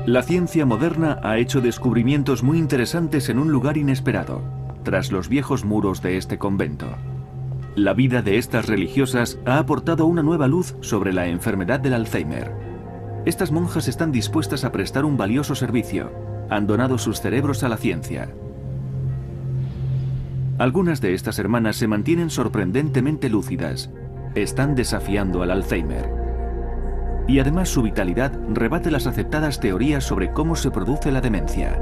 La ciencia moderna ha hecho descubrimientos muy interesantes en un lugar inesperado, tras los viejos muros de este convento. La vida de estas religiosas ha aportado una nueva luz sobre la enfermedad del Alzheimer. Estas monjas están dispuestas a prestar un valioso servicio. Han donado sus cerebros a la ciencia. Algunas de estas hermanas se mantienen sorprendentemente lúcidas. Están desafiando al Alzheimer. Y además su vitalidad rebate las aceptadas teorías sobre cómo se produce la demencia.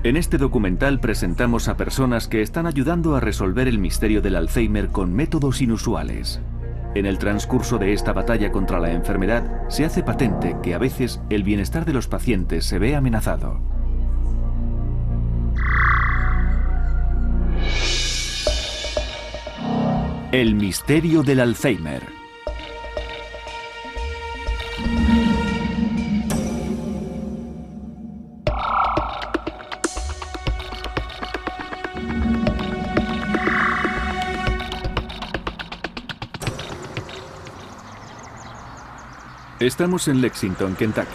En este documental presentamos a personas que están ayudando a resolver el misterio del Alzheimer con métodos inusuales. En el transcurso de esta batalla contra la enfermedad, se hace patente que a veces el bienestar de los pacientes se ve amenazado. El misterio del Alzheimer. Estamos en Lexington, Kentucky.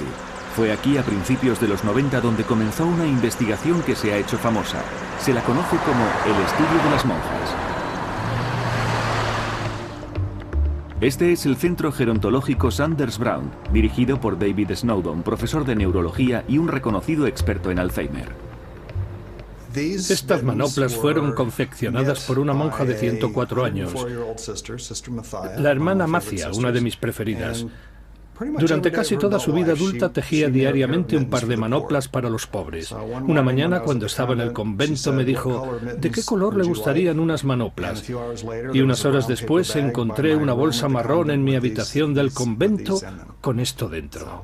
Fue aquí a principios de los 90 donde comenzó una investigación que se ha hecho famosa. Se la conoce como el estudio de las monjas. Este es el Centro Gerontológico Sanders Brown, dirigido por David Snowdon, profesor de neurología y un reconocido experto en Alzheimer. Estas manoplas fueron confeccionadas por una monja de 104 años, la hermana Macia, una de mis preferidas. Durante casi toda su vida adulta tejía diariamente un par de manoplas para los pobres. Una mañana, cuando estaba en el convento, me dijo, ¿de qué color le gustarían unas manoplas? Y unas horas después encontré una bolsa marrón en mi habitación del convento con esto dentro.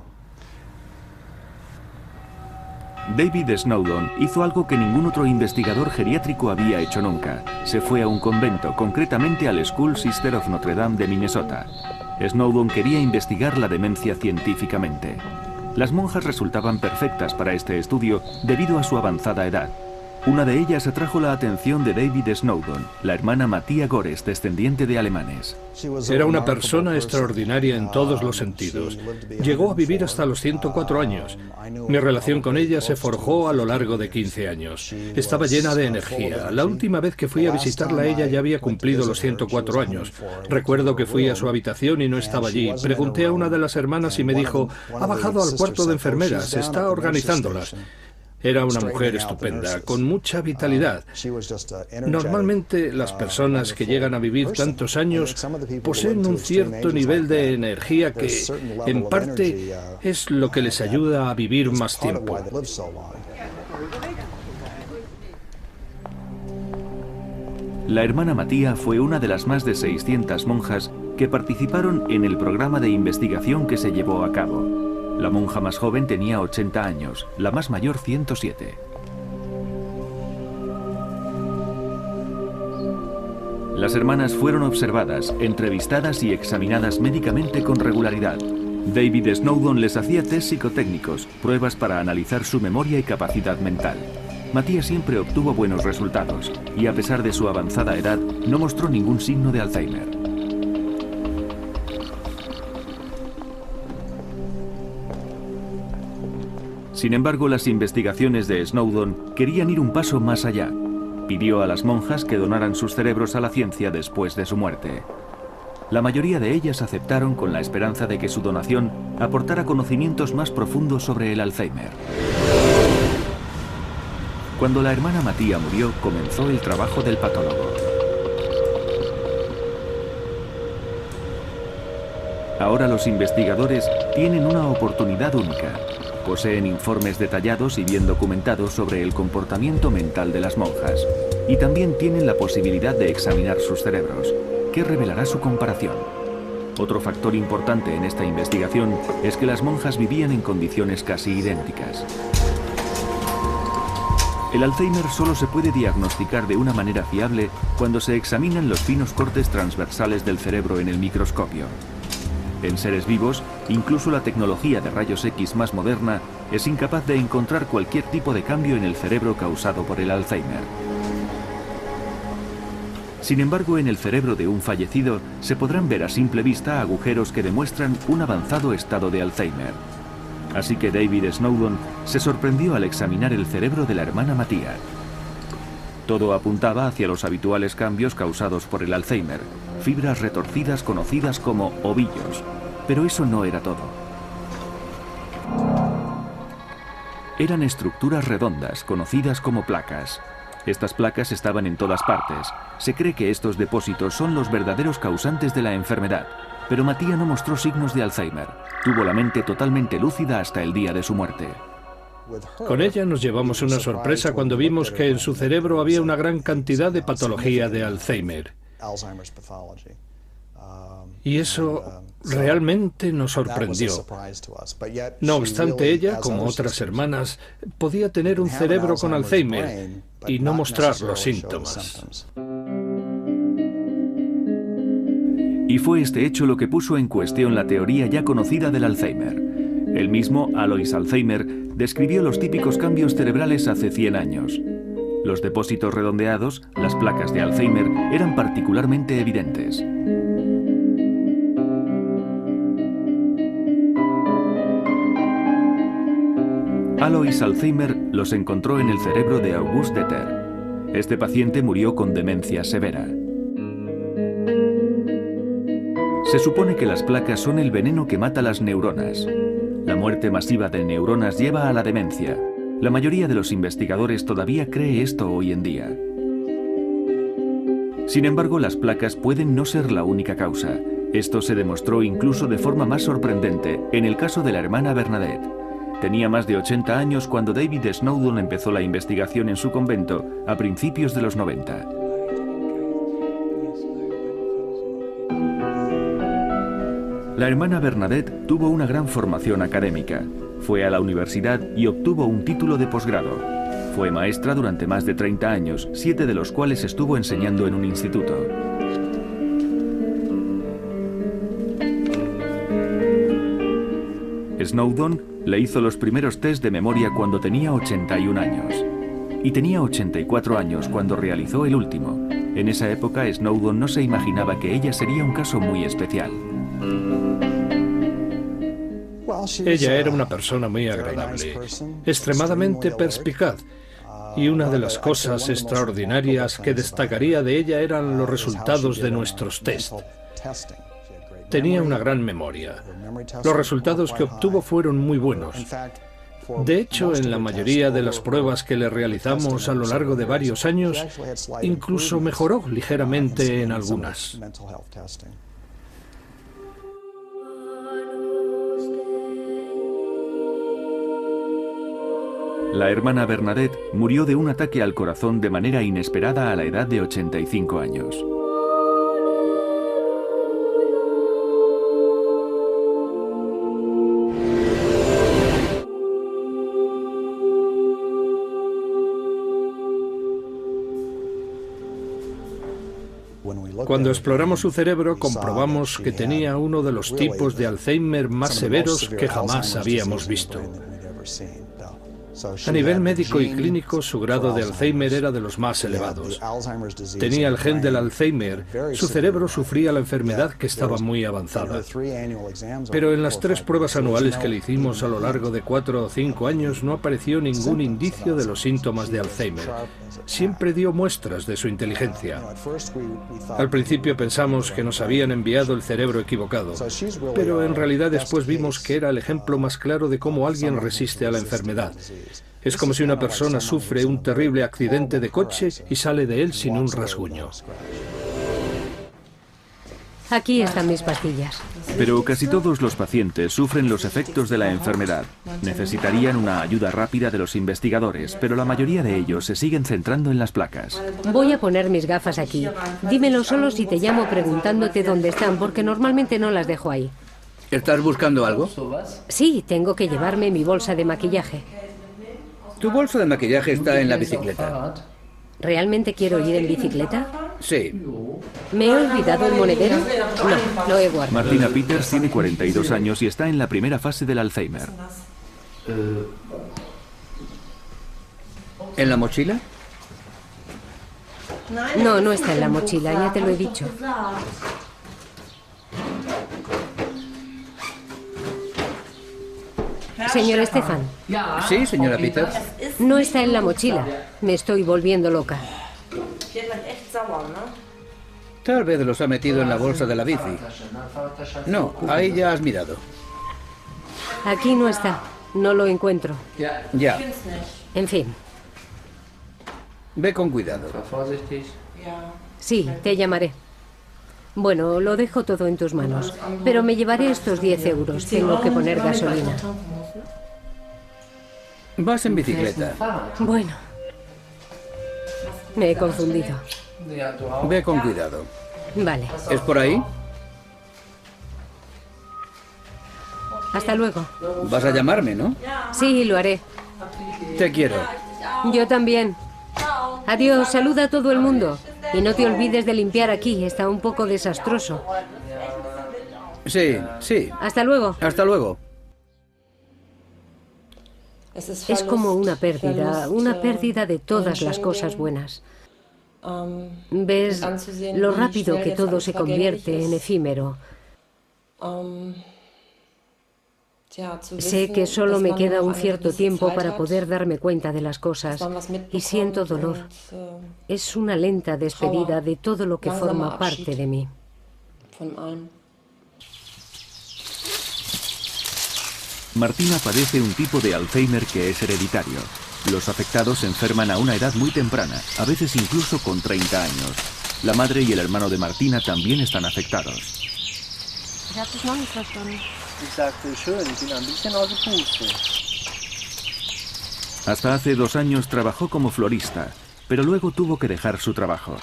David Snowdon hizo algo que ningún otro investigador geriátrico había hecho nunca. Se fue a un convento, concretamente al School Sister of Notre Dame de Minnesota. Snowdon quería investigar la demencia científicamente. Las monjas resultaban perfectas para este estudio debido a su avanzada edad. Una de ellas atrajo la atención de David Snowdon, la hermana Matia Gores, descendiente de alemanes. Era una persona extraordinaria en todos los sentidos. Llegó a vivir hasta los 104 años. Mi relación con ella se forjó a lo largo de 15 años. Estaba llena de energía. La última vez que fui a visitarla, ella ya había cumplido los 104 años. Recuerdo que fui a su habitación y no estaba allí. Pregunté a una de las hermanas y me dijo, ha bajado al cuarto de enfermeras, está organizándolas. Era una mujer estupenda, con mucha vitalidad. Normalmente las personas que llegan a vivir tantos años poseen un cierto nivel de energía que, en parte, es lo que les ayuda a vivir más tiempo. La hermana Matia fue una de las más de 600 monjas que participaron en el programa de investigación que se llevó a cabo. La monja más joven tenía 80 años, la más mayor 107. Las hermanas fueron observadas, entrevistadas y examinadas médicamente con regularidad. David Snowdon les hacía test psicotécnicos, pruebas para analizar su memoria y capacidad mental. Matia siempre obtuvo buenos resultados y a pesar de su avanzada edad no mostró ningún signo de Alzheimer. Sin embargo, las investigaciones de Snowdon querían ir un paso más allá. Pidió a las monjas que donaran sus cerebros a la ciencia después de su muerte. La mayoría de ellas aceptaron con la esperanza de que su donación aportara conocimientos más profundos sobre el Alzheimer. Cuando la hermana Matia murió, comenzó el trabajo del patólogo. Ahora los investigadores tienen una oportunidad única. Poseen informes detallados y bien documentados sobre el comportamiento mental de las monjas. Y también tienen la posibilidad de examinar sus cerebros, que revelará su comparación. Otro factor importante en esta investigación es que las monjas vivían en condiciones casi idénticas. El Alzheimer solo se puede diagnosticar de una manera fiable cuando se examinan los finos cortes transversales del cerebro en el microscopio. En seres vivos, incluso la tecnología de rayos X más moderna es incapaz de encontrar cualquier tipo de cambio en el cerebro causado por el Alzheimer. Sin embargo, en el cerebro de un fallecido se podrán ver a simple vista agujeros que demuestran un avanzado estado de Alzheimer. Así que David Snowdon se sorprendió al examinar el cerebro de la hermana Mattia. Todo apuntaba hacia los habituales cambios causados por el Alzheimer, fibras retorcidas conocidas como ovillos. Pero eso no era todo. Eran estructuras redondas, conocidas como placas. Estas placas estaban en todas partes. Se cree que estos depósitos son los verdaderos causantes de la enfermedad, pero Mattia no mostró signos de Alzheimer. Tuvo la mente totalmente lúcida hasta el día de su muerte. Con ella nos llevamos una sorpresa cuando vimos que en su cerebro había una gran cantidad de patología de Alzheimer. Y eso realmente nos sorprendió. No obstante, ella, como otras hermanas, podía tener un cerebro con Alzheimer y no mostrar los síntomas. Y fue este hecho lo que puso en cuestión la teoría ya conocida del Alzheimer. El mismo Alois Alzheimer describió los típicos cambios cerebrales hace 100 años. Los depósitos redondeados, las placas de Alzheimer, eran particularmente evidentes. Alois Alzheimer los encontró en el cerebro de August Deter. Este paciente murió con demencia severa. Se supone que las placas son el veneno que mata las neuronas. La muerte masiva de neuronas lleva a la demencia. La mayoría de los investigadores todavía cree esto hoy en día. Sin embargo, las placas pueden no ser la única causa. Esto se demostró incluso de forma más sorprendente en el caso de la hermana Bernadette. Tenía más de 80 años cuando David Snowdon empezó la investigación en su convento a principios de los 90. La hermana Bernadette tuvo una gran formación académica. Fue a la universidad y obtuvo un título de posgrado. Fue maestra durante más de 30 años, 7 de los cuales estuvo enseñando en un instituto. Snowdon le hizo los primeros test de memoria cuando tenía 81 años. Y tenía 84 años cuando realizó el último. En esa época, Snowdon no se imaginaba que ella sería un caso muy especial. Ella era una persona muy agradable, extremadamente perspicaz, y una de las cosas extraordinarias que destacaría de ella eran los resultados de nuestros test. Tenía una gran memoria. Los resultados que obtuvo fueron muy buenos. De hecho, en la mayoría de las pruebas que le realizamos a lo largo de varios años, incluso mejoró ligeramente en algunas. La hermana Bernadette murió de un ataque al corazón de manera inesperada a la edad de 85 años. Cuando exploramos su cerebro, comprobamos que tenía uno de los tipos de Alzheimer más severos que jamás habíamos visto. A nivel médico y clínico, su grado de Alzheimer era de los más elevados. Tenía el gen del Alzheimer, su cerebro sufría la enfermedad que estaba muy avanzada. Pero en las 3 pruebas anuales que le hicimos a lo largo de 4 o 5 años no apareció ningún indicio de los síntomas de Alzheimer. Siempre dio muestras de su inteligencia. Al principio pensamos que nos habían enviado el cerebro equivocado, pero en realidad después vimos que era el ejemplo más claro de cómo alguien resiste a la enfermedad. Es como si una persona sufre un terrible accidente de coche y sale de él sin un rasguño. Aquí están mis pastillas. Pero casi todos los pacientes sufren los efectos de la enfermedad. Necesitarían una ayuda rápida de los investigadores, pero la mayoría de ellos se siguen centrando en las placas. Voy a poner mis gafas aquí. Dímelo solo si te llamo preguntándote dónde están, porque normalmente no las dejo ahí. ¿Estás buscando algo? Sí, tengo que llevarme mi bolsa de maquillaje. Tu bolsa de maquillaje está en la bicicleta. ¿Realmente quiero ir en bicicleta? Sí. ¿Me he olvidado el monedero? No, lo he guardado. Martina Peters tiene 42 años y está en la primera fase del Alzheimer. ¿En la mochila? No, no está en la mochila, ya te lo he dicho. Señor Stefan. Sí, señora Peters. No está en la mochila. Me estoy volviendo loca. Tal vez los ha metido en la bolsa de la bici. No, ahí ya has mirado. Aquí no está. No lo encuentro. Ya. En fin. Ve con cuidado. Sí, te llamaré. Bueno, lo dejo todo en tus manos. Pero me llevaré estos 10 euros. Tengo que poner gasolina. Vas en bicicleta. Bueno. Me he confundido. Ve con cuidado. Vale. ¿Es por ahí? Hasta luego. Vas a llamarme, ¿no? Sí, lo haré. Te quiero. Yo también. Adiós, saluda a todo el mundo. Y no te olvides de limpiar aquí, está un poco desastroso. Sí, sí. Hasta luego. Hasta luego. Es como una pérdida de todas las cosas buenas. Ves lo rápido que todo se convierte en efímero. Sé que solo me queda un cierto tiempo para poder darme cuenta de las cosas y siento dolor. Es una lenta despedida de todo lo que forma parte de mí. Martina padece un tipo de Alzheimer que es hereditario. Los afectados se enferman a una edad muy temprana, a veces incluso con 30 años. La madre y el hermano de Martina también están afectados. Hasta hace 2 años trabajó como florista, pero luego tuvo que dejar su trabajo.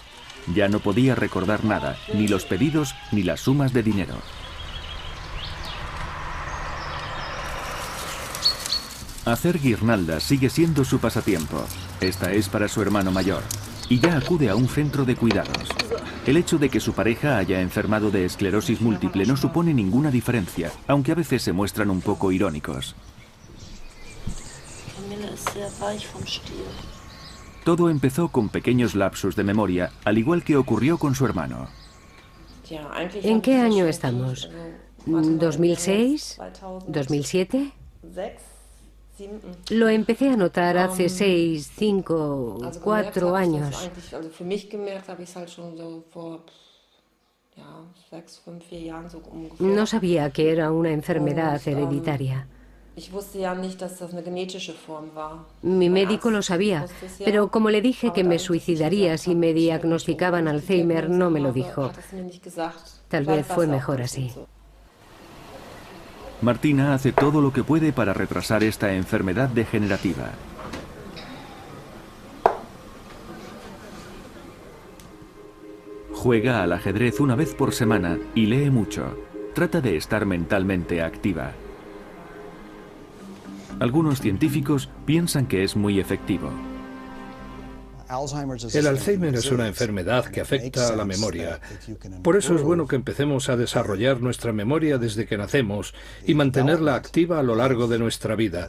Ya no podía recordar nada, ni los pedidos ni las sumas de dinero. Hacer guirnaldas sigue siendo su pasatiempo. Esta es para su hermano mayor. Y ya acude a un centro de cuidados. El hecho de que su pareja haya enfermado de esclerosis múltiple no supone ninguna diferencia, aunque a veces se muestran un poco irónicos. Todo empezó con pequeños lapsus de memoria, al igual que ocurrió con su hermano. ¿En qué año estamos? ¿2006? ¿2007? Lo empecé a notar hace 6, 5, 4 años. No sabía que era una enfermedad hereditaria. Mi médico lo sabía, pero como le dije que me suicidaría si me diagnosticaban Alzheimer, no me lo dijo. Tal vez fue mejor así. Martina hace todo lo que puede para retrasar esta enfermedad degenerativa. Juega al ajedrez una vez por semana y lee mucho. Trata de estar mentalmente activa. Algunos científicos piensan que es muy efectivo. El Alzheimer es una enfermedad que afecta a la memoria. Por eso es bueno que empecemos a desarrollar nuestra memoria desde que nacemos y mantenerla activa a lo largo de nuestra vida.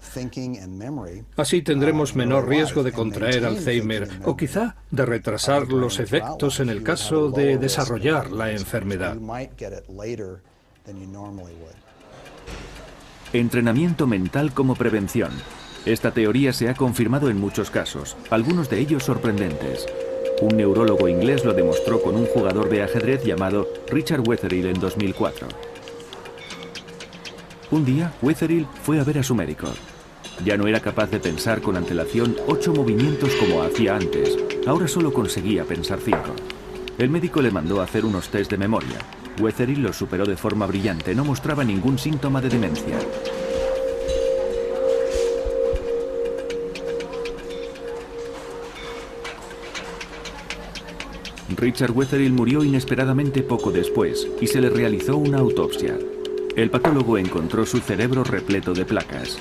Así tendremos menor riesgo de contraer Alzheimer o quizá de retrasar los efectos en el caso de desarrollar la enfermedad. Entrenamiento mental como prevención. Esta teoría se ha confirmado en muchos casos, algunos de ellos sorprendentes. Un neurólogo inglés lo demostró con un jugador de ajedrez llamado Richard Wetherill en 2004. Un día, Wetherill fue a ver a su médico. Ya no era capaz de pensar con antelación 8 movimientos como hacía antes. Ahora solo conseguía pensar 5. El médico le mandó a hacer unos test de memoria. Wetherill los superó de forma brillante, no mostraba ningún síntoma de demencia. Richard Wetherill murió inesperadamente poco después y se le realizó una autopsia. El patólogo encontró su cerebro repleto de placas.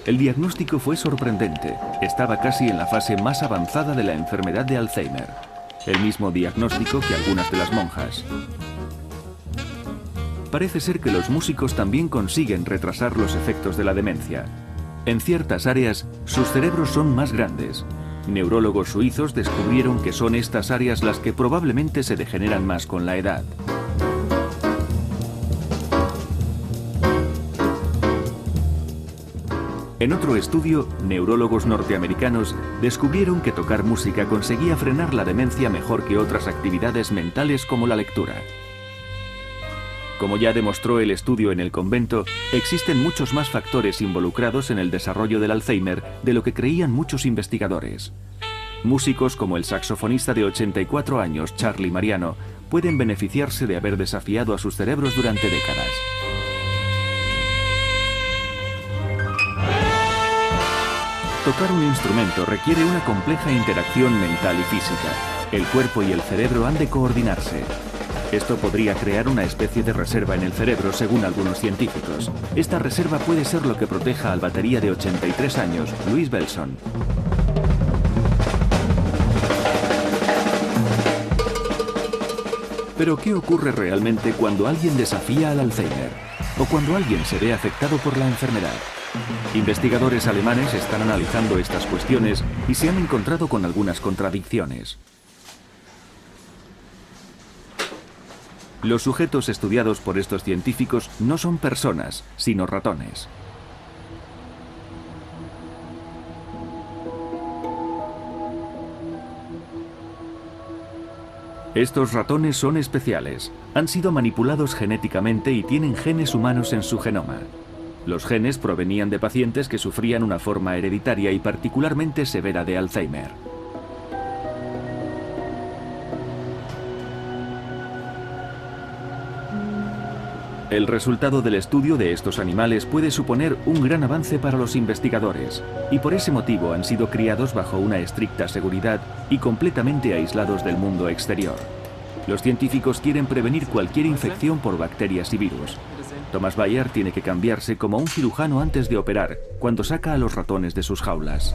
El diagnóstico fue sorprendente. Estaba casi en la fase más avanzada de la enfermedad de Alzheimer. El mismo diagnóstico que algunas de las monjas. Parece ser que los músicos también consiguen retrasar los efectos de la demencia. En ciertas áreas, sus cerebros son más grandes. Neurólogos suizos descubrieron que son estas áreas las que probablemente se degeneran más con la edad. En otro estudio, neurólogos norteamericanos descubrieron que tocar música conseguía frenar la demencia mejor que otras actividades mentales como la lectura. Como ya demostró el estudio en el convento, existen muchos más factores involucrados en el desarrollo del Alzheimer de lo que creían muchos investigadores. Músicos como el saxofonista de 84 años, Charlie Mariano, pueden beneficiarse de haber desafiado a sus cerebros durante décadas. Tocar un instrumento requiere una compleja interacción mental y física. El cuerpo y el cerebro han de coordinarse. Esto podría crear una especie de reserva en el cerebro, según algunos científicos. Esta reserva puede ser lo que proteja al batería de 83 años, Louis Bellson. Pero ¿qué ocurre realmente cuando alguien desafía al Alzheimer? ¿O cuando alguien se ve afectado por la enfermedad? Investigadores alemanes están analizando estas cuestiones y se han encontrado con algunas contradicciones. Los sujetos estudiados por estos científicos no son personas, sino ratones. Estos ratones son especiales. Han sido manipulados genéticamente y tienen genes humanos en su genoma. Los genes provenían de pacientes que sufrían una forma hereditaria y particularmente severa de Alzheimer. El resultado del estudio de estos animales puede suponer un gran avance para los investigadores, y por ese motivo han sido criados bajo una estricta seguridad y completamente aislados del mundo exterior. Los científicos quieren prevenir cualquier infección por bacterias y virus. Thomas Bayer tiene que cambiarse como un cirujano antes de operar, cuando saca a los ratones de sus jaulas.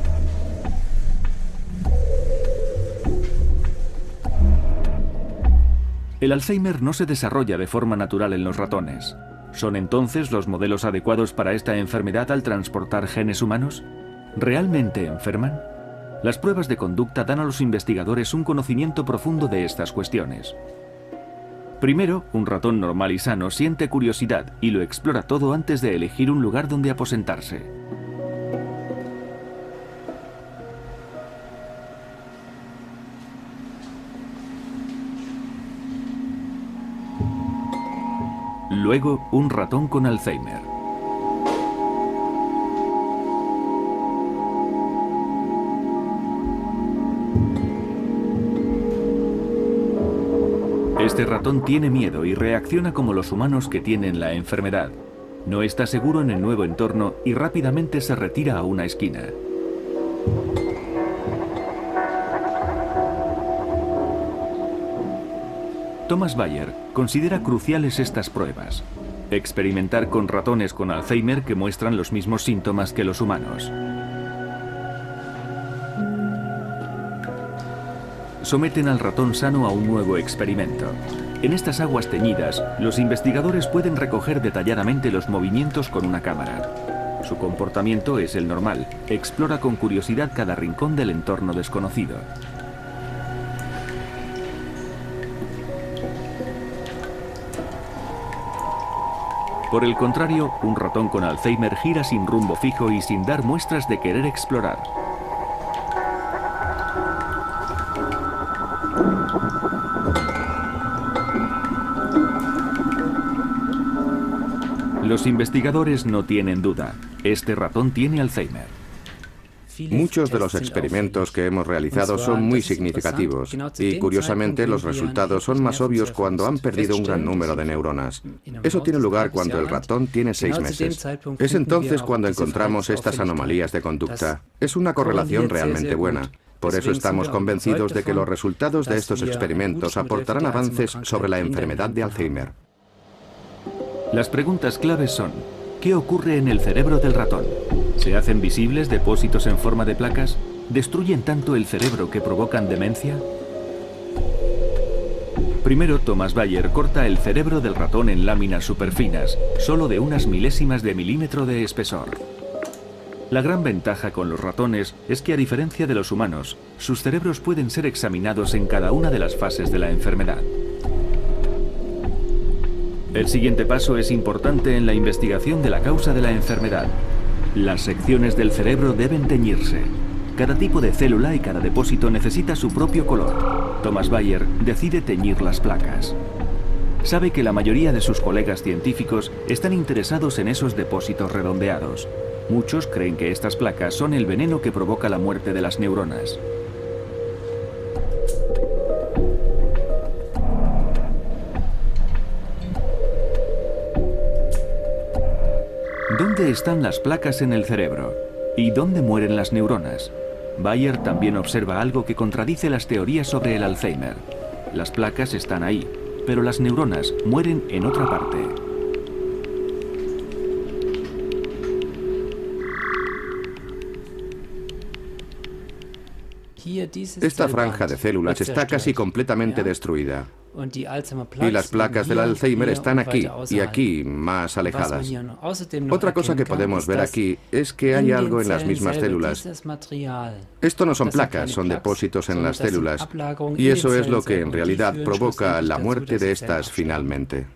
El Alzheimer no se desarrolla de forma natural en los ratones. ¿Son entonces los modelos adecuados para esta enfermedad al transportar genes humanos? ¿Realmente enferman? Las pruebas de conducta dan a los investigadores un conocimiento profundo de estas cuestiones. Primero, un ratón normal y sano siente curiosidad y lo explora todo antes de elegir un lugar donde aposentarse. Luego, un ratón con Alzheimer. Este ratón tiene miedo y reacciona como los humanos que tienen la enfermedad. No está seguro en el nuevo entorno y rápidamente se retira a una esquina. Thomas Bayer considera cruciales estas pruebas. Experimentar con ratones con Alzheimer que muestran los mismos síntomas que los humanos. Someten al ratón sano a un nuevo experimento. En estas aguas teñidas, los investigadores pueden recoger detalladamente los movimientos con una cámara. Su comportamiento es el normal. Explora con curiosidad cada rincón del entorno desconocido. Por el contrario, un ratón con Alzheimer gira sin rumbo fijo y sin dar muestras de querer explorar. Los investigadores no tienen duda. Este ratón tiene Alzheimer. Muchos de los experimentos que hemos realizado son muy significativos y, curiosamente, los resultados son más obvios cuando han perdido un gran número de neuronas. Eso tiene lugar cuando el ratón tiene 6 meses. Es entonces cuando encontramos estas anomalías de conducta. Es una correlación realmente buena. Por eso estamos convencidos de que los resultados de estos experimentos aportarán avances sobre la enfermedad de Alzheimer. Las preguntas claves son: ¿qué ocurre en el cerebro del ratón? ¿Se hacen visibles depósitos en forma de placas? ¿Destruyen tanto el cerebro que provocan demencia? Primero, Thomas Bayer corta el cerebro del ratón en láminas superfinas, solo de unas milésimas de milímetro de espesor. La gran ventaja con los ratones es que, a diferencia de los humanos, sus cerebros pueden ser examinados en cada una de las fases de la enfermedad. El siguiente paso es importante en la investigación de la causa de la enfermedad. Las secciones del cerebro deben teñirse. Cada tipo de célula y cada depósito necesita su propio color. Thomas Bayer decide teñir las placas. Sabe que la mayoría de sus colegas científicos están interesados en esos depósitos redondeados. Muchos creen que estas placas son el veneno que provoca la muerte de las neuronas. ¿Dónde están las placas en el cerebro? ¿Y dónde mueren las neuronas? Bayer también observa algo que contradice las teorías sobre el Alzheimer. Las placas están ahí, pero las neuronas mueren en otra parte. Esta franja de células está casi completamente destruida. Y las placas del Alzheimer están aquí y aquí, más alejadas. Otra cosa que podemos ver aquí es que hay algo en las mismas células. Esto no son placas, son depósitos en las células. Y eso es lo que en realidad provoca la muerte de estas finalmente.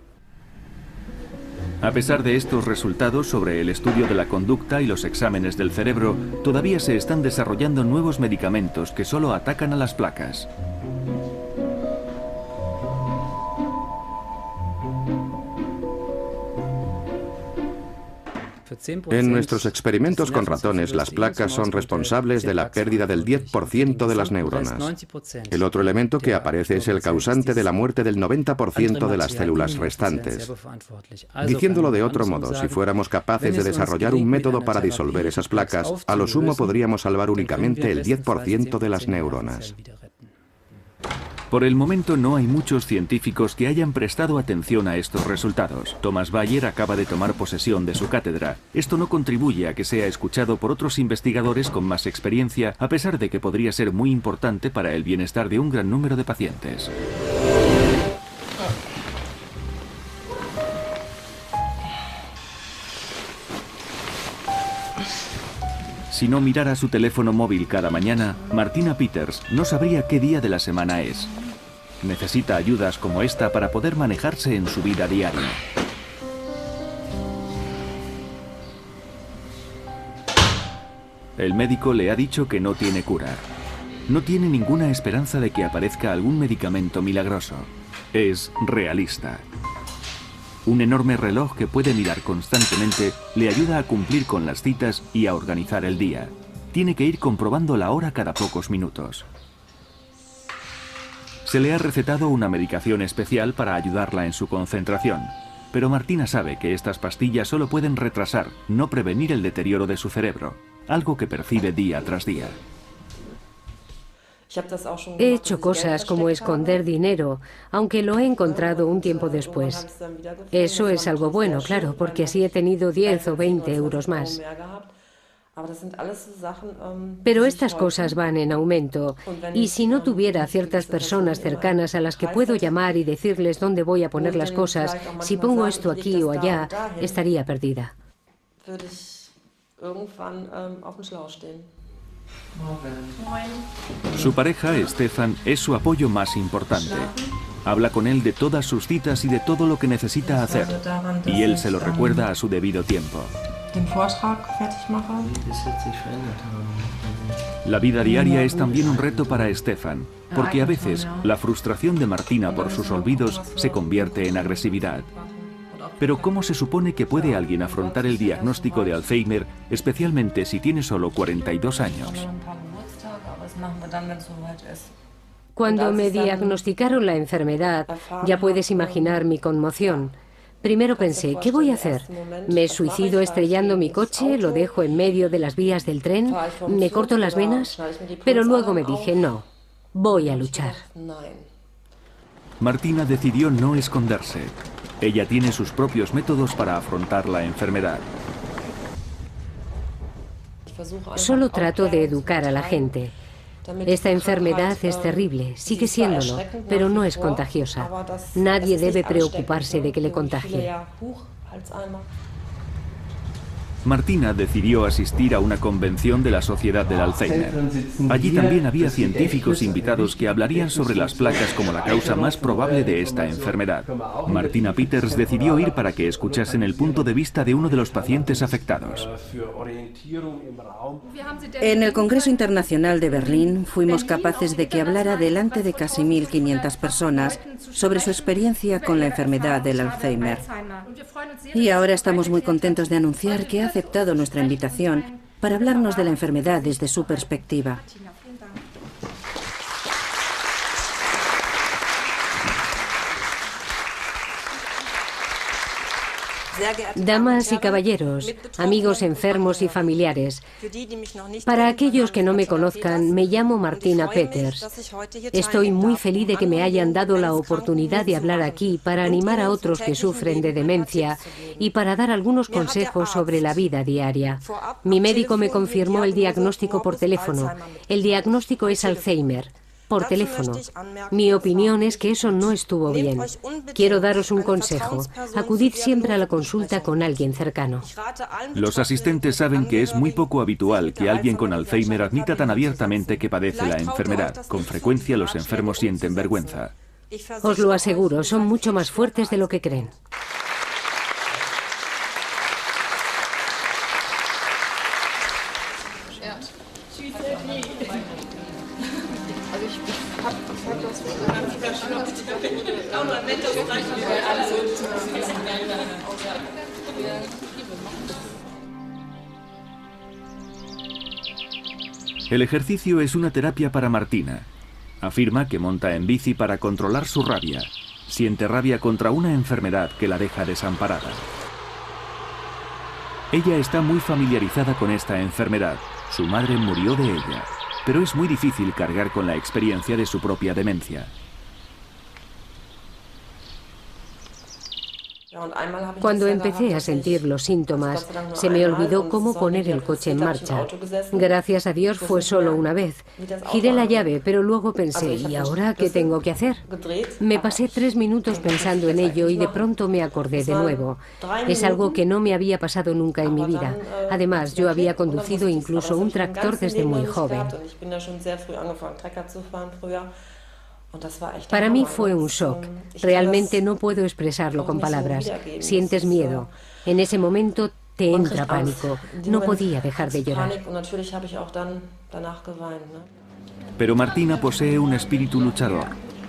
A pesar de estos resultados sobre el estudio de la conducta y los exámenes del cerebro, todavía se están desarrollando nuevos medicamentos que solo atacan a las placas. En nuestros experimentos con ratones, las placas son responsables de la pérdida del 10% de las neuronas. El otro elemento que aparece es el causante de la muerte del 90% de las células restantes. Diciéndolo de otro modo, si fuéramos capaces de desarrollar un método para disolver esas placas, a lo sumo podríamos salvar únicamente el 10% de las neuronas. Por el momento no hay muchos científicos que hayan prestado atención a estos resultados. Thomas Bayer acaba de tomar posesión de su cátedra. Esto no contribuye a que sea escuchado por otros investigadores con más experiencia, a pesar de que podría ser muy importante para el bienestar de un gran número de pacientes. Si no mirara su teléfono móvil cada mañana, Martina Peters no sabría qué día de la semana es. Necesita ayudas como esta para poder manejarse en su vida diaria. El médico le ha dicho que no tiene cura. No tiene ninguna esperanza de que aparezca algún medicamento milagroso. Es realista. Un enorme reloj que puede mirar constantemente le ayuda a cumplir con las citas y a organizar el día. Tiene que ir comprobando la hora cada pocos minutos. Se le ha recetado una medicación especial para ayudarla en su concentración, pero Martina sabe que estas pastillas solo pueden retrasar, no prevenir el deterioro de su cerebro, algo que percibe día tras día. He hecho cosas como esconder dinero, aunque lo he encontrado un tiempo después. Eso es algo bueno, claro, porque así he tenido 10 o 20 euros más. Pero estas cosas van en aumento, y si no tuviera ciertas personas cercanas a las que puedo llamar y decirles dónde voy a poner las cosas, si pongo esto aquí o allá, estaría perdida. Su pareja, Stefan, es su apoyo más importante. Habla con él de todas sus citas y de todo lo que necesita hacer, y él se lo recuerda a su debido tiempo. La vida diaria es también un reto para Stefan, porque a veces la frustración de Martina por sus olvidos se convierte en agresividad. Pero ¿cómo se supone que puede alguien afrontar el diagnóstico de Alzheimer, especialmente si tiene solo 42 años? Cuando me diagnosticaron la enfermedad, ya puedes imaginar mi conmoción. Primero pensé, ¿qué voy a hacer? ¿Me suicido estrellando mi coche? ¿Lo dejo en medio de las vías del tren? ¿Me corto las venas? Pero luego me dije, no, voy a luchar. Martina decidió no esconderse. Ella tiene sus propios métodos para afrontar la enfermedad. Solo trato de educar a la gente. Esta enfermedad es terrible, sigue siéndolo, pero no es contagiosa. Nadie debe preocuparse de que le contagie. Martina decidió asistir a una convención de la Sociedad del Alzheimer. Allí también había científicos invitados que hablarían sobre las placas como la causa más probable de esta enfermedad. Martina Peters decidió ir para que escuchasen el punto de vista de uno de los pacientes afectados. En el Congreso Internacional de Berlín fuimos capaces de que hablara delante de casi 1.500 personas sobre su experiencia con la enfermedad del Alzheimer. Y ahora estamos muy contentos de anunciar que ha aceptado nuestra invitación para hablarnos de la enfermedad desde su perspectiva. Damas y caballeros, amigos enfermos y familiares, para aquellos que no me conozcan, me llamo Martina Peters. Estoy muy feliz de que me hayan dado la oportunidad de hablar aquí para animar a otros que sufren de demencia y para dar algunos consejos sobre la vida diaria. Mi médico me confirmó el diagnóstico por teléfono. El diagnóstico es Alzheimer. Por teléfono. Mi opinión es que eso no estuvo bien. Quiero daros un consejo. Acudid siempre a la consulta con alguien cercano. Los asistentes saben que es muy poco habitual que alguien con Alzheimer admita tan abiertamente que padece la enfermedad. Con frecuencia los enfermos sienten vergüenza. Os lo aseguro, son mucho más fuertes de lo que creen. El ejercicio es una terapia para Martina. Afirma que monta en bici para controlar su rabia. Siente rabia contra una enfermedad que la deja desamparada. Ella está muy familiarizada con esta enfermedad. Su madre murió de ella, pero es muy difícil cargar con la experiencia de su propia demencia. Cuando empecé a sentir los síntomas, se me olvidó cómo poner el coche en marcha. Gracias a Dios fue solo una vez. Giré la llave, pero luego pensé, ¿y ahora qué tengo que hacer? Me pasé 3 minutos pensando en ello y de pronto me acordé de nuevo. Es algo que no me había pasado nunca en mi vida. Además, yo había conducido incluso un tractor desde muy joven. Para mí fue un shock. Realmente no puedo expresarlo con palabras. Sientes miedo. En ese momento te entra pánico. No podía dejar de llorar. Pero Martina posee un espíritu luchador.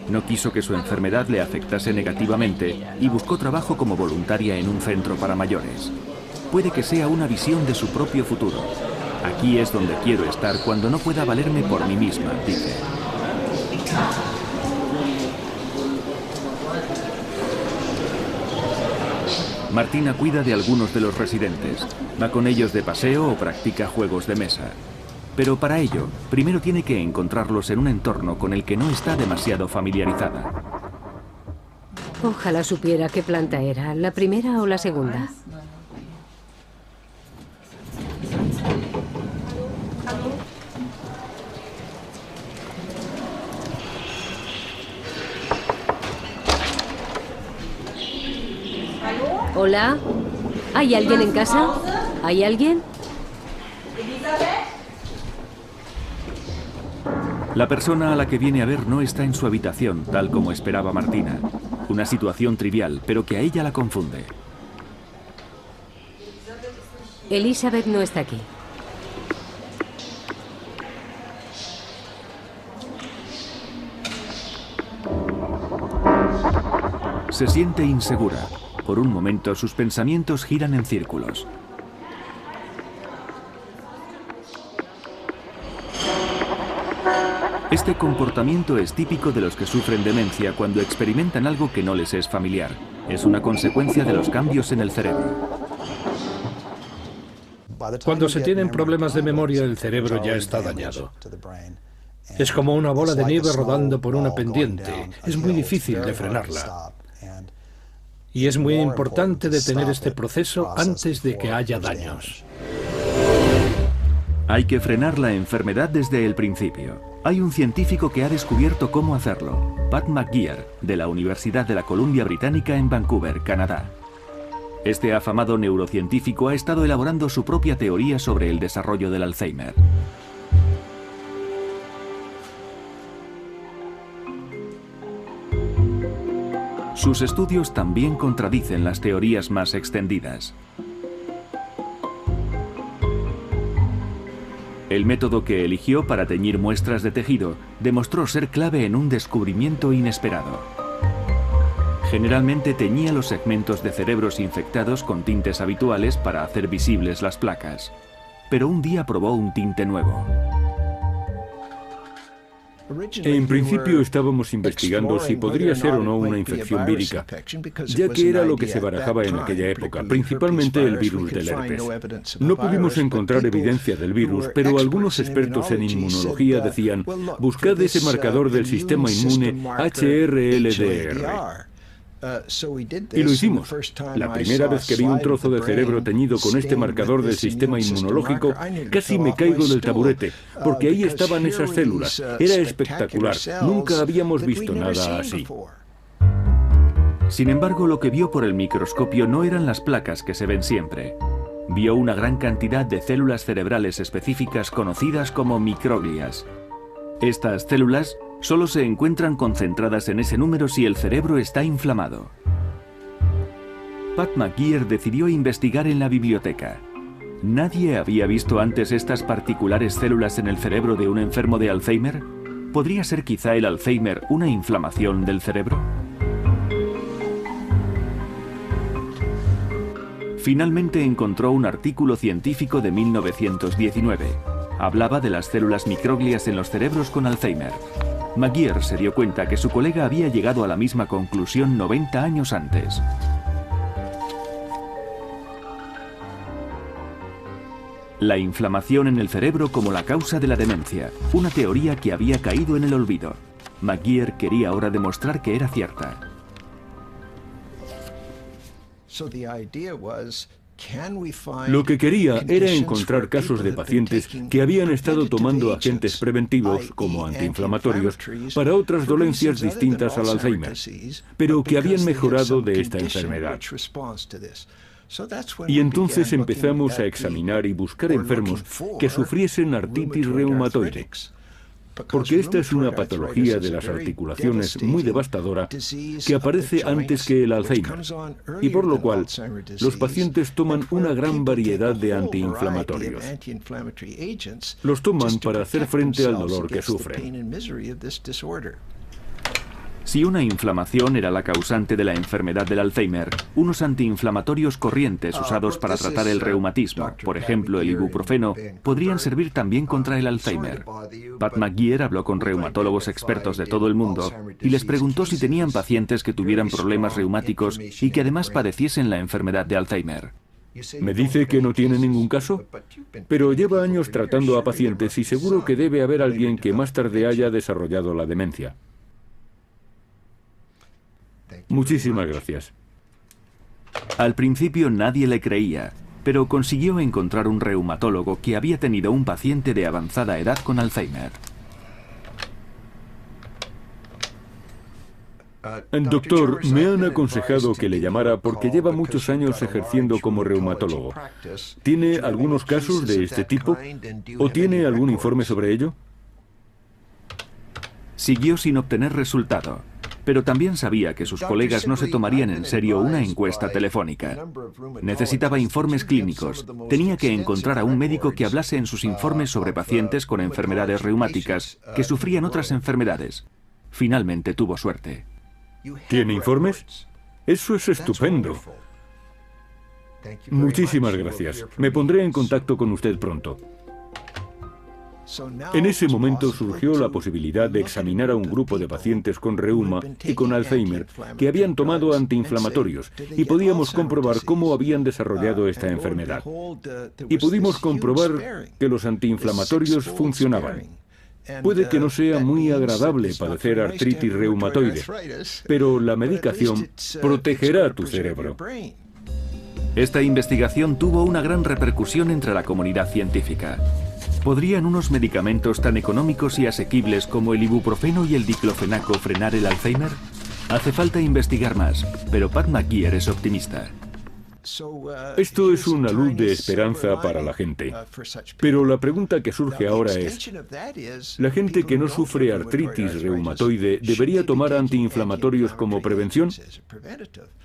No quiso que su enfermedad le afectase negativamente y buscó trabajo como voluntaria en un centro para mayores. Puede que sea una visión de su propio futuro. Aquí es donde quiero estar cuando no pueda valerme por mí misma, dice. Martina cuida de algunos de los residentes, va con ellos de paseo o practica juegos de mesa. Pero para ello, primero tiene que encontrarlos en un entorno con el que no está demasiado familiarizada. Ojalá supiera qué planta era, la primera o la segunda. Hola, ¿hay alguien en casa? ¿Hay alguien? La persona a la que viene a ver no está en su habitación, tal como esperaba Martina. Una situación trivial, pero que a ella la confunde. Elizabeth no está aquí. Se siente insegura. Por un momento sus pensamientos giran en círculos. Este comportamiento es típico de los que sufren demencia cuando experimentan algo que no les es familiar. Es una consecuencia de los cambios en el cerebro. Cuando se tienen problemas de memoria, el cerebro ya está dañado. Es como una bola de nieve rodando por una pendiente. Es muy difícil de frenarla. Y es muy importante detener este proceso antes de que haya daños. Hay que frenar la enfermedad desde el principio. Hay un científico que ha descubierto cómo hacerlo, Pat McGeer, de la Universidad de la Columbia Británica en Vancouver, Canadá. Este afamado neurocientífico ha estado elaborando su propia teoría sobre el desarrollo del Alzheimer. Sus estudios también contradicen las teorías más extendidas. El método que eligió para teñir muestras de tejido demostró ser clave en un descubrimiento inesperado. Generalmente teñía los segmentos de cerebros infectados con tintes habituales para hacer visibles las placas. Pero un día probó un tinte nuevo. En principio estábamos investigando si podría ser o no una infección vírica, ya que era lo que se barajaba en aquella época, principalmente el virus del herpes. No pudimos encontrar evidencia del virus, pero algunos expertos en inmunología decían, buscad ese marcador del sistema inmune HRLDR. Y lo hicimos. La primera vez que vi un trozo de cerebro teñido con este marcador del sistema inmunológico, casi me caigo del taburete, porque ahí estaban esas células. Era espectacular. Nunca habíamos visto nada así. Sin embargo, lo que vio por el microscopio no eran las placas que se ven siempre. Vio una gran cantidad de células cerebrales específicas conocidas como microglias. Estas células solo se encuentran concentradas en ese número si el cerebro está inflamado. Pat McGeer decidió investigar en la biblioteca. ¿Nadie había visto antes estas particulares células en el cerebro de un enfermo de Alzheimer? ¿Podría ser quizá el Alzheimer una inflamación del cerebro? Finalmente encontró un artículo científico de 1919. Hablaba de las células microglias en los cerebros con Alzheimer. McGeer se dio cuenta que su colega había llegado a la misma conclusión 90 años antes. La inflamación en el cerebro como la causa de la demencia, una teoría que había caído en el olvido. McGeer quería ahora demostrar que era cierta. Lo que quería era encontrar casos de pacientes que habían estado tomando agentes preventivos, como antiinflamatorios, para otras dolencias distintas al Alzheimer, pero que habían mejorado de esta enfermedad. Y entonces empezamos a examinar y buscar enfermos que sufriesen artritis reumatoide, porque esta es una patología de las articulaciones muy devastadora que aparece antes que el Alzheimer, y por lo cual los pacientes toman una gran variedad de antiinflamatorios. Los toman para hacer frente al dolor que sufren. Si una inflamación era la causante de la enfermedad del Alzheimer, unos antiinflamatorios corrientes usados para tratar el reumatismo, por ejemplo el ibuprofeno, podrían servir también contra el Alzheimer. Pat McGeer habló con reumatólogos expertos de todo el mundo y les preguntó si tenían pacientes que tuvieran problemas reumáticos y que además padeciesen la enfermedad de Alzheimer. Me dice que no tiene ningún caso, pero lleva años tratando a pacientes y seguro que debe haber alguien que más tarde haya desarrollado la demencia. Muchísimas gracias. Al principio nadie le creía, pero consiguió encontrar un reumatólogo que había tenido un paciente de avanzada edad con Alzheimer. Doctor, me han aconsejado que le llamara porque lleva muchos años ejerciendo como reumatólogo. ¿Tiene algunos casos de este tipo? ¿O tiene algún informe sobre ello? Siguió sin obtener resultado, pero también sabía que sus colegas no se tomarían en serio una encuesta telefónica. Necesitaba informes clínicos. Tenía que encontrar a un médico que hablase en sus informes sobre pacientes con enfermedades reumáticas que sufrían otras enfermedades. Finalmente tuvo suerte. ¿Tiene informes? Eso es estupendo. Muchísimas gracias. Me pondré en contacto con usted pronto. En ese momento surgió la posibilidad de examinar a un grupo de pacientes con reuma y con Alzheimer que habían tomado antiinflamatorios y podíamos comprobar cómo habían desarrollado esta enfermedad. Y pudimos comprobar que los antiinflamatorios funcionaban. Puede que no sea muy agradable padecer artritis reumatoide, pero la medicación protegerá tu cerebro. Esta investigación tuvo una gran repercusión entre la comunidad científica. ¿Podrían unos medicamentos tan económicos y asequibles como el ibuprofeno y el diclofenaco frenar el Alzheimer? Hace falta investigar más, pero Pat McGeer es optimista. Esto es una luz de esperanza para la gente. Pero la pregunta que surge ahora es, ¿la gente que no sufre artritis reumatoide debería tomar antiinflamatorios como prevención?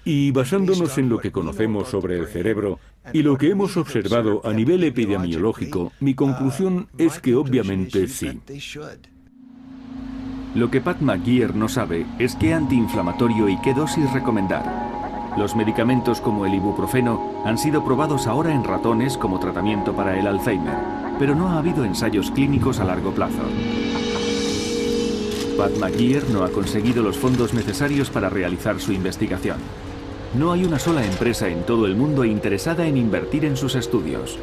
Y basándonos en lo que conocemos sobre el cerebro y lo que hemos observado a nivel epidemiológico, mi conclusión es que obviamente sí. Lo que Pat McGeer no sabe es qué antiinflamatorio y qué dosis recomendar. Los medicamentos como el ibuprofeno han sido probados ahora en ratones como tratamiento para el Alzheimer, pero no ha habido ensayos clínicos a largo plazo. Pat McGeer no ha conseguido los fondos necesarios para realizar su investigación. No hay una sola empresa en todo el mundo interesada en invertir en sus estudios.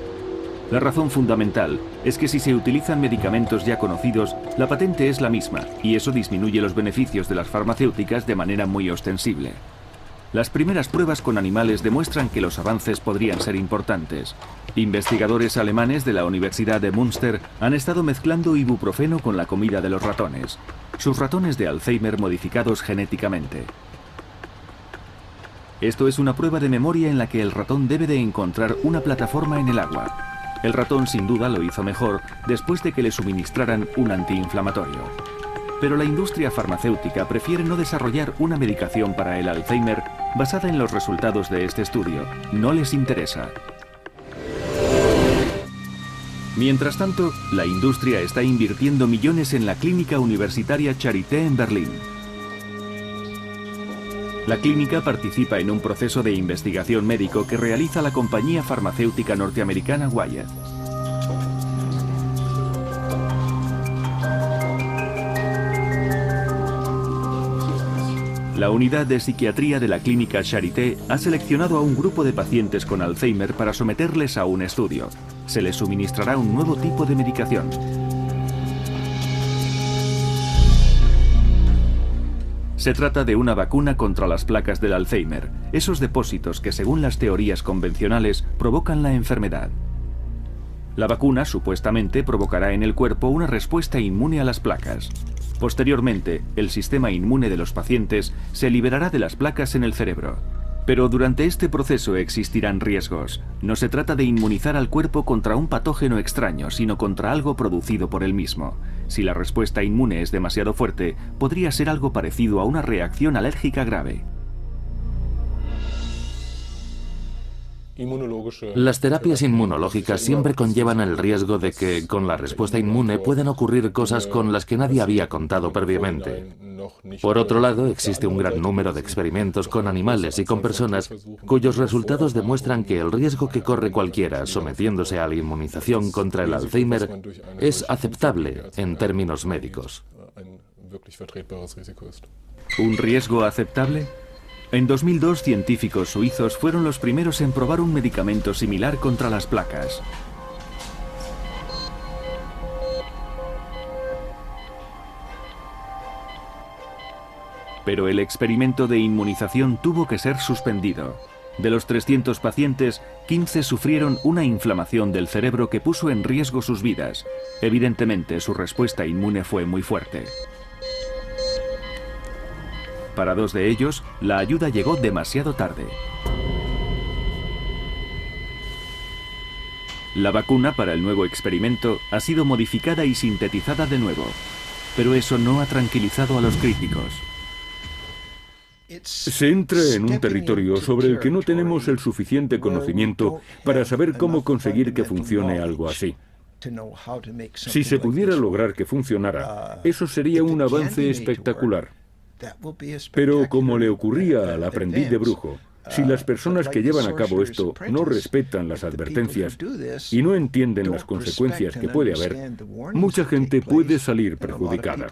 La razón fundamental es que si se utilizan medicamentos ya conocidos, la patente es la misma, y eso disminuye los beneficios de las farmacéuticas de manera muy ostensible. Las primeras pruebas con animales demuestran que los avances podrían ser importantes. Investigadores alemanes de la Universidad de Münster han estado mezclando ibuprofeno con la comida de los ratones. Sus ratones de Alzheimer modificados genéticamente. Esto es una prueba de memoria en la que el ratón debe de encontrar una plataforma en el agua. El ratón sin duda lo hizo mejor después de que le suministraran un antiinflamatorio. Pero la industria farmacéutica prefiere no desarrollar una medicación para el Alzheimer basada en los resultados de este estudio. No les interesa. Mientras tanto, la industria está invirtiendo millones en la clínica universitaria Charité en Berlín. La clínica participa en un proceso de investigación médico que realiza la compañía farmacéutica norteamericana Wyeth. La unidad de psiquiatría de la clínica Charité ha seleccionado a un grupo de pacientes con Alzheimer para someterles a un estudio. Se les suministrará un nuevo tipo de medicación. Se trata de una vacuna contra las placas del Alzheimer, esos depósitos que según las teorías convencionales provocan la enfermedad. La vacuna supuestamente provocará en el cuerpo una respuesta inmune a las placas. Posteriormente, el sistema inmune de los pacientes se liberará de las placas en el cerebro. Pero durante este proceso existirán riesgos. No se trata de inmunizar al cuerpo contra un patógeno extraño, sino contra algo producido por él mismo. Si la respuesta inmune es demasiado fuerte, podría ser algo parecido a una reacción alérgica grave. Las terapias inmunológicas siempre conllevan el riesgo de que, con la respuesta inmune, puedan ocurrir cosas con las que nadie había contado previamente. Por otro lado, existe un gran número de experimentos con animales y con personas cuyos resultados demuestran que el riesgo que corre cualquiera sometiéndose a la inmunización contra el Alzheimer es aceptable en términos médicos. ¿Un riesgo aceptable? En 2002, científicos suizos fueron los primeros en probar un medicamento similar contra las placas. Pero el experimento de inmunización tuvo que ser suspendido. De los 300 pacientes, 15 sufrieron una inflamación del cerebro que puso en riesgo sus vidas. Evidentemente, su respuesta inmune fue muy fuerte. Para 2 de ellos, la ayuda llegó demasiado tarde. La vacuna para el nuevo experimento ha sido modificada y sintetizada de nuevo, pero eso no ha tranquilizado a los críticos. Se entra en un territorio sobre el que no tenemos el suficiente conocimiento para saber cómo conseguir que funcione algo así. Si se pudiera lograr que funcionara, eso sería un avance espectacular. Pero como le ocurría al aprendiz de brujo, si las personas que llevan a cabo esto no respetan las advertencias y no entienden las consecuencias que puede haber, mucha gente puede salir perjudicada.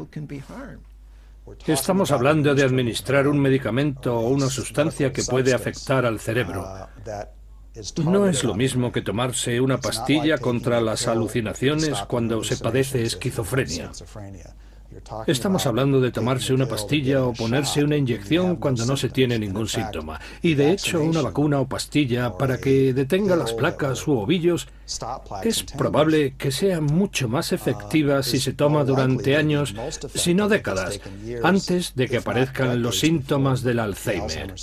Estamos hablando de administrar un medicamento o una sustancia que puede afectar al cerebro. No es lo mismo que tomarse una pastilla contra las alucinaciones cuando se padece esquizofrenia. Estamos hablando de tomarse una pastilla o ponerse una inyección cuando no se tiene ningún síntoma. Y de hecho, una vacuna o pastilla para que detenga las placas u ovillos es probable que sea mucho más efectiva si se toma durante años, si no décadas, antes de que aparezcan los síntomas del Alzheimer.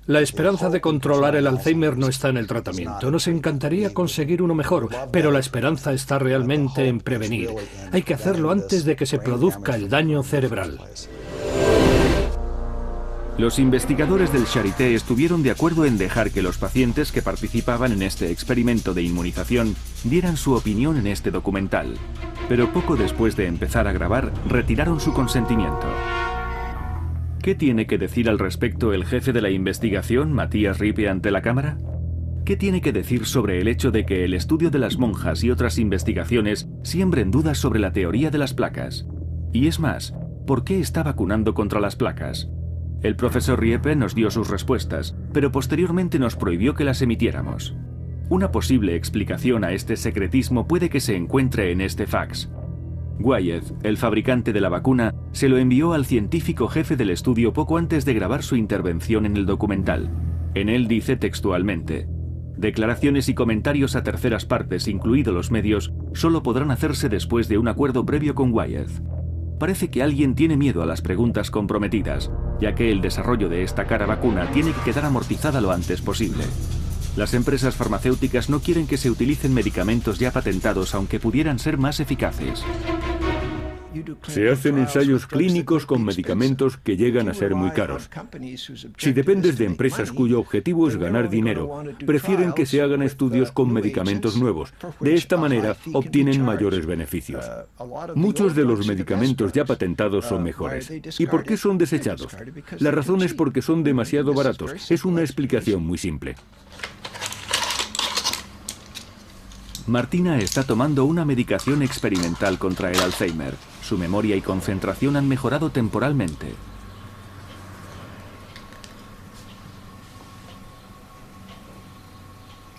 La esperanza de controlar el Alzheimer no está en el tratamiento. Nos encantaría conseguir uno mejor, pero la esperanza está realmente en prevenir. Hay que hacerlo antes de que se produzca el daño cerebral. Los investigadores del Charité estuvieron de acuerdo en dejar que los pacientes que participaban en este experimento de inmunización dieran su opinión en este documental, pero poco después de empezar a grabar, retiraron su consentimiento. ¿Qué tiene que decir al respecto el jefe de la investigación, Matías Ripe, ante la cámara? ¿Qué tiene que decir sobre el hecho de que el estudio de las monjas y otras investigaciones siembren dudas sobre la teoría de las placas? Y es más, ¿por qué está vacunando contra las placas? El profesor Riepe nos dio sus respuestas, pero posteriormente nos prohibió que las emitiéramos. Una posible explicación a este secretismo puede que se encuentre en este fax. Wyeth, el fabricante de la vacuna, se lo envió al científico jefe del estudio poco antes de grabar su intervención en el documental. En él dice textualmente: declaraciones y comentarios a terceras partes, incluidos los medios, solo podrán hacerse después de un acuerdo previo con Wyeth. Parece que alguien tiene miedo a las preguntas comprometidas, ya que el desarrollo de esta cara vacuna tiene que quedar amortizada lo antes posible. Las empresas farmacéuticas no quieren que se utilicen medicamentos ya patentados, aunque pudieran ser más eficaces. Se hacen ensayos clínicos con medicamentos que llegan a ser muy caros. Si dependes de empresas cuyo objetivo es ganar dinero, prefieren que se hagan estudios con medicamentos nuevos. De esta manera obtienen mayores beneficios. Muchos de los medicamentos ya patentados son mejores. ¿Y por qué son desechados? La razón es porque son demasiado baratos. Es una explicación muy simple. Martina está tomando una medicación experimental contra el Alzheimer. Su memoria y concentración han mejorado temporalmente.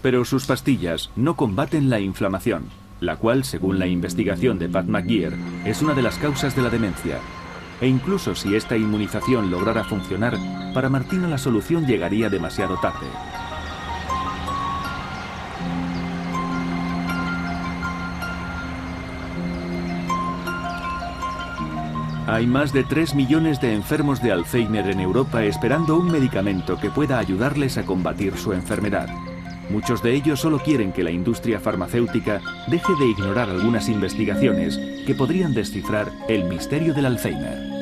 Pero sus pastillas no combaten la inflamación, la cual, según la investigación de Pat McGeer, es una de las causas de la demencia. E incluso si esta inmunización lograra funcionar, para Martina la solución llegaría demasiado tarde. Hay más de 3 millones de enfermos de Alzheimer en Europa esperando un medicamento que pueda ayudarles a combatir su enfermedad. Muchos de ellos solo quieren que la industria farmacéutica deje de ignorar algunas investigaciones que podrían descifrar el misterio del Alzheimer.